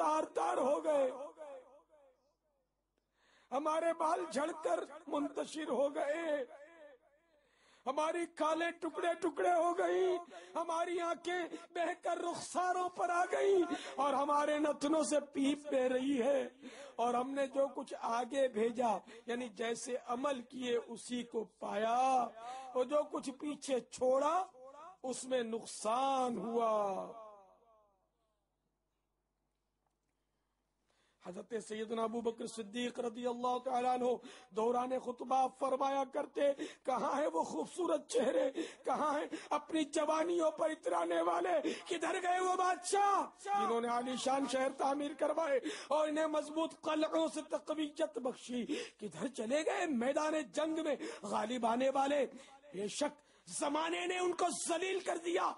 تار تار ہو گئے، ہمارے بال جھڑ کر منتشر ہو گئے، ہماری کھالیں ٹکڑے ٹکڑے ہو گئی، ہماری آنکھیں بہ کر رخساروں پر آ گئی، اور ہمارے نتنوں سے پیپ بہ رہی ہے، اور ہم نے جو کچھ آگے بھیجا یعنی جیسے عمل کیے اسی کو پایا، اور جو کچھ پیچھے چھوڑا اس میں نقصان ہوا۔ حضرت سیدنا ابو بکر صدیق رضی اللہ تعالیٰ عنہ دوران خطبہ فرمایا کرتے، کہاں ہے وہ خوبصورت چہرے، کہاں ہیں اپنی جوانیوں پر اترانے والے، کدھر گئے وہ بادشاہ جنہوں نے عالی شان شہر تعمیر کروائے اور انہیں مضبوط قلعوں سے تقویت بخشی، کدھر چلے گئے میدان جنگ میں غالب آنے والے؟ بے شک زمانے نے ان کو ذلیل کر دیا،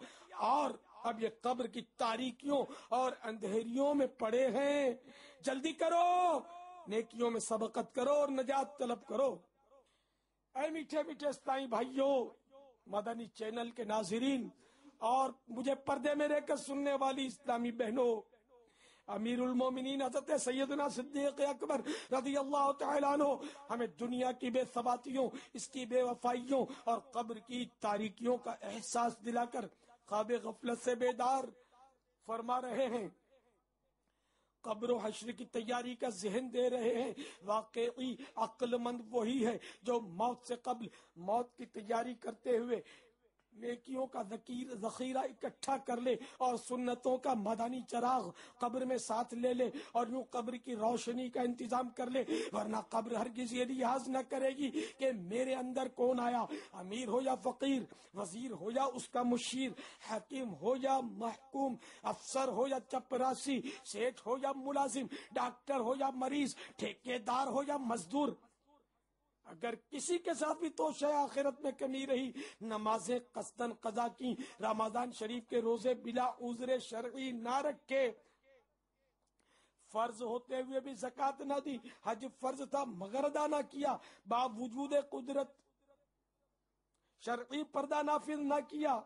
اور اب یہ قبر کی تاریکیوں اور اندھیریوں میں پڑے ہیں۔ جلدی کرو، نیکیوں میں سبقت کرو اور نجات طلب کرو۔ اے میٹھے میٹھے اسلامی بھائیوں، مدنی چینل کے ناظرین اور مجھے پردے میں رہ کر سننے والی اسلامی بہنوں، امیر المومنین حضرت سیدنا صدیق اکبر رضی اللہ تعالیٰ عنہ ہمیں دنیا کی بے ثباتیوں، اس کی بے وفائیوں اور قبر کی تاریکیوں کا احساس دلا کر خواب غفلت سے بیدار فرما رہے ہیں، قبر و حشر کی تیاری کا ذہن دے رہے ہیں۔ واقعی عقل مند وہی ہے جو موت سے قبل موت کی تیاری کرتے ہوئے نیکیوں کا ذخیرہ اکٹھا کر لے اور سنتوں کا مدانی چراغ قبر میں ساتھ لے لے اور یوں قبر کی روشنی کا انتظام کر لے، ورنہ قبر ہرگز یہ لحاظ نہ کرے گی کہ میرے اندر کون آیا، امیر ہو یا فقیر، وزیر ہو یا اس کا مشیر، حاکم ہو یا محکوم، افسر ہو یا چپراسی، سیٹھ ہو یا ملازم، ڈاکٹر ہو یا مریض، ٹھیکیدار ہو یا مزدور۔ اگر کسی کے ساتھ بھی توشہ آخرت میں کمی رہی، نمازیں قصدن قضا کی، رمضان شریف کے روزے بلا عذر شرعی نہ رکھے، فرض ہوتے ہوئے بھی زکوٰۃ نہ دی، حج فرض تھا مگر ادا نہ کیا، باوجود قدرت شرعی پردہ نافذ نہ کیا،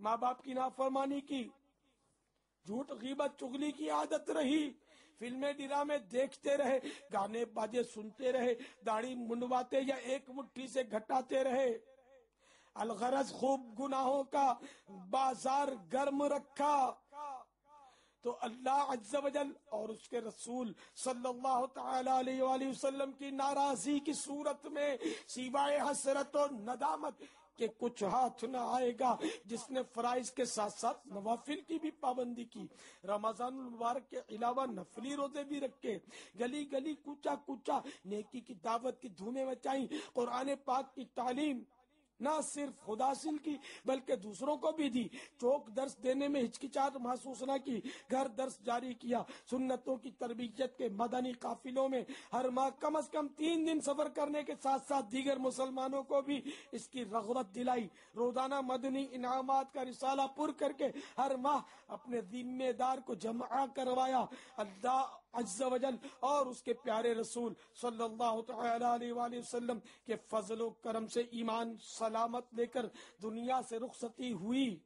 ماں باپ کی نافرمانی کی، جھوٹ غیبت چغلی کی عادت رہی، فلمیں ڈرامے دیکھتے رہے، گانے باجے سنتے رہے، داڑھی منڈواتے یا ایک مٹھی سے گھٹاتے رہے، الغرض خوب گناہوں کا بازار گرم رکھا، تو اللہ عز و جل اور اس کے رسول صلی اللہ تعالی علیہ وآلہ وسلم کی ناراضی کی صورت میں سوائے حسرت و ندامت کہ کچھ ہاتھ نہ آئے گا جس نے فرائض کے ساتھ ساتھ نوافل کی بھی پابندی کی، رمضان المبارک کے علاوہ نفلی روزے بھی رکھے، گلی گلی کوچا کوچا نیکی کی دعوت کی دھومیں مچائیں، قرآن پاک کی تعلیم نہ صرف خود حاصل کی بلکہ دوسروں کو بھی دی، چوک درس دینے میں ہچکچاہٹ محسوس نہ کی، گھر درس جاری کیا، سنتوں کی تربیت کے مدنی قافلوں میں ہر ماہ کم از کم 3 دن سفر کرنے کے ساتھ ساتھ دیگر مسلمانوں کو بھی اس کی رغبت دلائی، روزانہ مدنی انعامات کا رسالہ پر کر کے ہر ماہ اپنے ذمہ دار کو جمع کروایا۔ اللہ عز و جل اور اس کے پیارے رسول صلی اللہ تعالی علیہ وآلہ وسلم کے فضل و کرم سے ایمان سلامت لے کر دنیا سے رخصتی ہوئی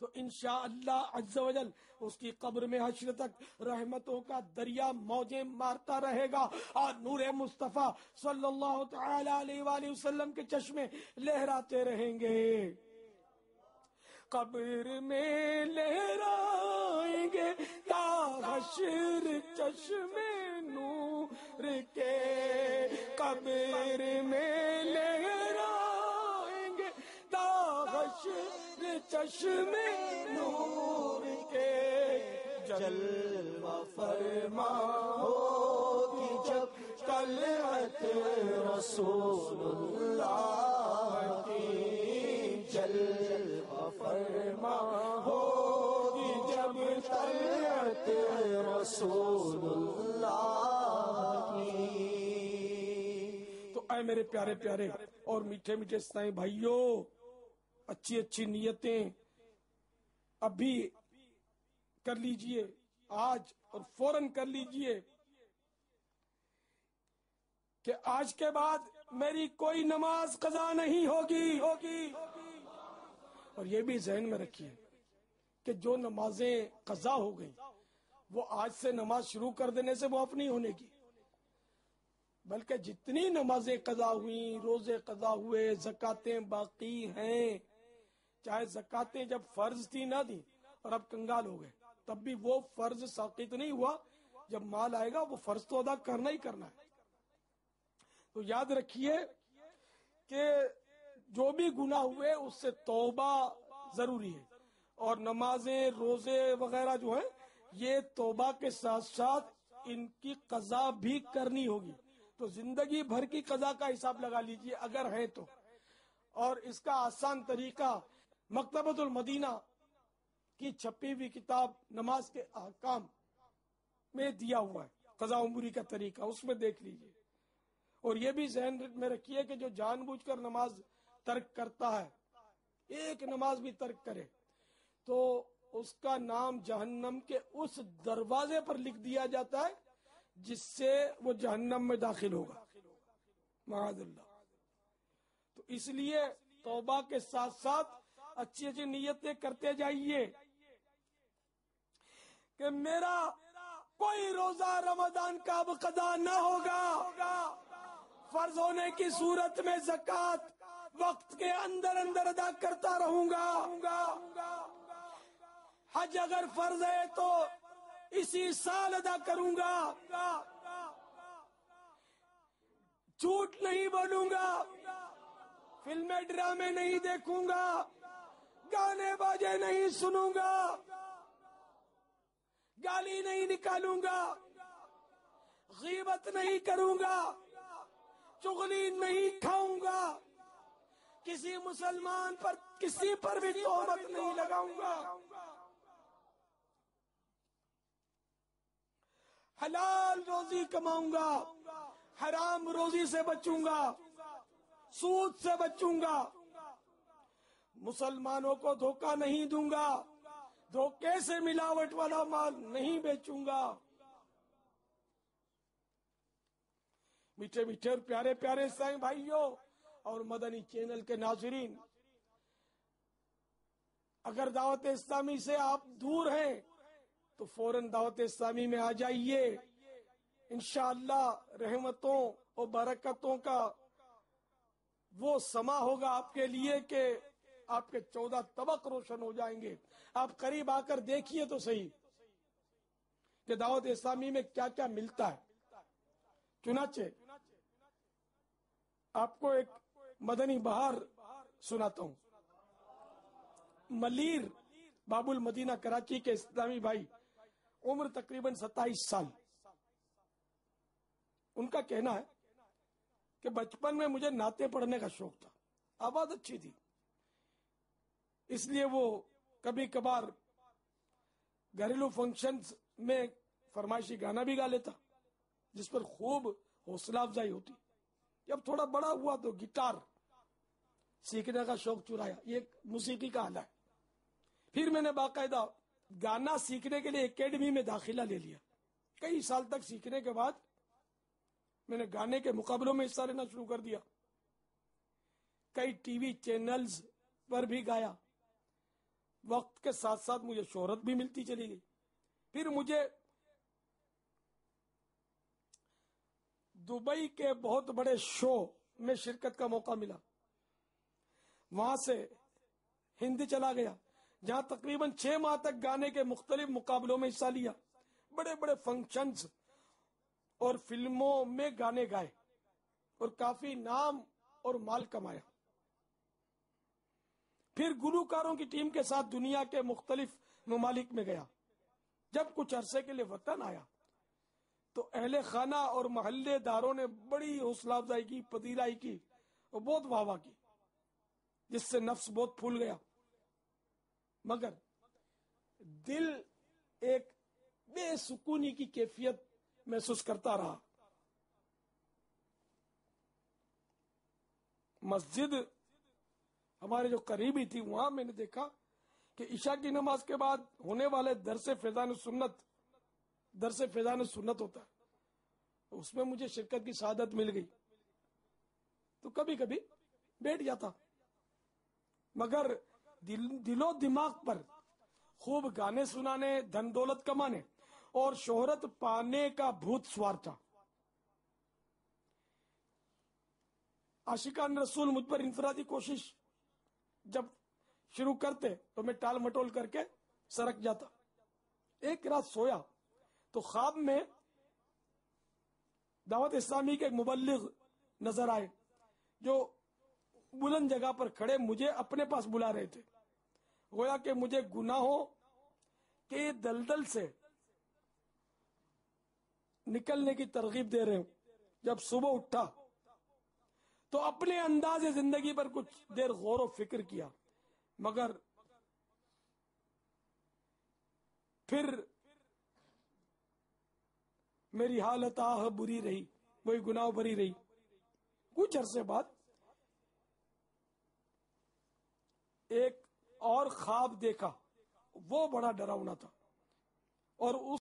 تو انشاءاللہ عز و جل اس کی قبر میں حشر تک رحمتوں کا دریا موجیں مارتا رہے گا اور نور مصطفیٰ صلی اللہ تعالی علیہ وآلہ وسلم کے چشمے لہراتے رہیں گے، قبر میں لہرائیں گے تا حشر چشمے نور کے، قبر میں لہرائیں گے تا حشر چشمے نور کے، جلوہ فرما ہوگی جب طلعت رسول اللہ کی، جلوہ فرما ہوگی جب طلعت رسول اللہ کی۔ تو اے میرے پیارے پیارے اور میٹھے میٹھے اسلامی بھائیوں، اچھی اچھی نیتیں ابھی کر لیجئے، آج اور فوراً کر لیجئے کہ آج کے بعد میری کوئی نماز قضا نہیں ہوگی، اور یہ بھی ذہن میں رکھیے کہ جو نمازیں قضا ہو گئیں وہ آج سے نماز شروع کر دینے سے معاف نہیں ہونے کی، بلکہ جتنی نمازیں قضا ہوئیں، روزے قضا ہوئے، زکاتیں باقی ہیں، چاہے زکاتیں جب فرض تھی نہ دی اور اب کنگال ہو گئے، تب بھی وہ فرض ساقط نہیں ہوا، جب مال آئے گا وہ فرض تو ادا کرنا ہی کرنا ہے۔ تو یاد رکھیے کہ جو بھی گناہ ہوئے اس سے توبہ ضروری ہے، اور نمازیں روزے وغیرہ جو ہیں یہ توبہ کے ساتھ ساتھ ان کی قضا بھی کرنی ہوگی، تو زندگی بھر کی قضا کا حساب لگا لیجئے اگر ہے تو۔ اور اس کا آسان طریقہ مکتبۃ المدینہ کی چھپی ہوئی کتاب نماز کے احکام میں دیا ہوا ہے، قضا عمری کا طریقہ، اس میں دیکھ لیجئے۔ اور یہ بھی ذہن میں رکھیے کہ جو جان بوجھ کر نماز ترک کرتا ہے، ایک نماز بھی ترک کرے، تو اس کا نام جہنم کے اس دروازے پر لکھ دیا جاتا ہے جس سے وہ جہنم میں داخل ہوگا، معاذ اللہ۔ تو اس لیے توبہ کے ساتھ ساتھ اچھی اچھی نیتیں کرتے جائیے کہ میرا کوئی روزہ رمضان کا اب قضا نہ ہوگا، فرض ہونے کی صورت میں زکوٰۃ وقت کے اندر اندر ادا کرتا رہوں گا، حج اگر فرض ہے تو اسی سال ادا کروں گا، جھوٹ نہیں بولوں گا، فلمیں ڈرامے نہیں دیکھوں گا، گانے باجے نہیں سنوں گا، گالی نہیں نکالوں گا، غیبت نہیں کروں گا، چغلی نہیں کھاؤں گا، کسی مسلمان پر کسی پر بھی تہمت نہیں لگاؤں گا، حلال روزی کماؤں گا، حرام روزی سے بچوں گا، سود سے بچوں گا، مسلمانوں کو دھوکہ نہیں دوں گا، دھوکے سے ملاوٹ والا مال نہیں بیچوں گا۔ میٹھے میٹھے اور پیارے پیارے اسلامی بھائیوں اور مدنی چینل کے ناظرین، اگر دعوت اسلامی سے آپ دور ہیں تو فوراً دعوت اسلامی میں آ جائیے، انشاءاللہ رحمتوں اور برکتوں کا وہ سما ہوگا آپ کے لیے کہ آپ کے 14 طبق روشن ہو جائیں گے۔ آپ قریب آ کر دیکھیے تو صحیح کہ دعوت اسلامی میں کیا کیا ملتا ہے۔ چنانچہ آپ کو ایک مدنی بہار سناتا ہوں۔ ملیر باب المدینہ کراچی کے اسلامی بھائی، عمر تقریباً 27 سال، ان کا کہنا ہے کہ بچپن میں مجھے نعتیں پڑھنے کا شوق تھا، آواز اچھی تھی، اس لیے وہ کبھی کبھار گھریلو فنکشنز میں فرمائشی گانا بھی گا لیتا جس پر خوب حوصلہ افزائی ہوتی۔ جب تھوڑا بڑا ہوا تو گٹار سیکھنے کا شوق چرایا، یہ ایک موسیقی کا آلہ ہے۔ پھر میں نے باقاعدہ گانا سیکھنے کے لیے اکیڈمی میں داخلہ لے لیا، کئی سال تک سیکھنے کے بعد میں نے گانے کے مقابلوں میں حصہ لینا شروع کر دیا، کئی ٹی وی چینلز پر بھی گایا، وقت کے ساتھ ساتھ مجھے شہرت بھی ملتی چلی گئی۔ پھر مجھے دبئی کے بہت بڑے شو میں شرکت کا موقع ملا، وہاں سے ہند چلا گیا جہاں تقریباً 6 ماہ تک گانے کے مختلف مقابلوں میں حصہ لیا، بڑے بڑے فنکشنز اور فلموں میں گانے گائے اور کافی نام اور مال کمایا۔ پھر گلوکاروں کی ٹیم کے ساتھ دنیا کے مختلف ممالک میں گیا۔ جب کچھ عرصے کے لیے وطن آیا تو اہل خانہ اور محلے داروں نے بڑی حوصلہ افزائی کی، پذیرائی کی اور بہت واہ واہ کی، جس سے نفس بہت پھول گیا، مگر دل ایک بے سکونی کی کیفیت محسوس کرتا رہا۔ مسجد ہمارے جو قریبی تھی وہاں میں نے دیکھا کہ عشاء کی نماز کے بعد ہونے والے درس فیضان سنت ہوتا ہے، اس میں مجھے شرکت کی سعادت مل گئی تو کبھی کبھی بیٹھ جاتا، مگر دل و دماغ پر خوب گانے سنانے، دھن دولت کمانے اور شہرت پانے کا بھوت سوار تھا۔ عاشقان رسول مجھ پر انفرادی کوشش جب شروع کرتے تو میں ٹال مٹول کر کے سرک جاتا۔ ایک رات سویا تو خواب میں دعوت اسلامی کے ایک مبلغ نظر آئے جو بلند جگہ پر کھڑے مجھے اپنے پاس بلا رہے تھے، گویا کہ مجھے گناہوں کے دلدل سے نکلنے کی ترغیب دے رہے ہوں۔ جب صبح اٹھا تو اپنے انداز زندگی پر کچھ دیر غور و فکر کیا، مگر پھر میری حالت بری رہی، وہی گناہ بری رہی۔ کچھ عرصے بعد ایک اور خواب دیکھا، وہ بڑا ڈراؤنا تھا، اور اس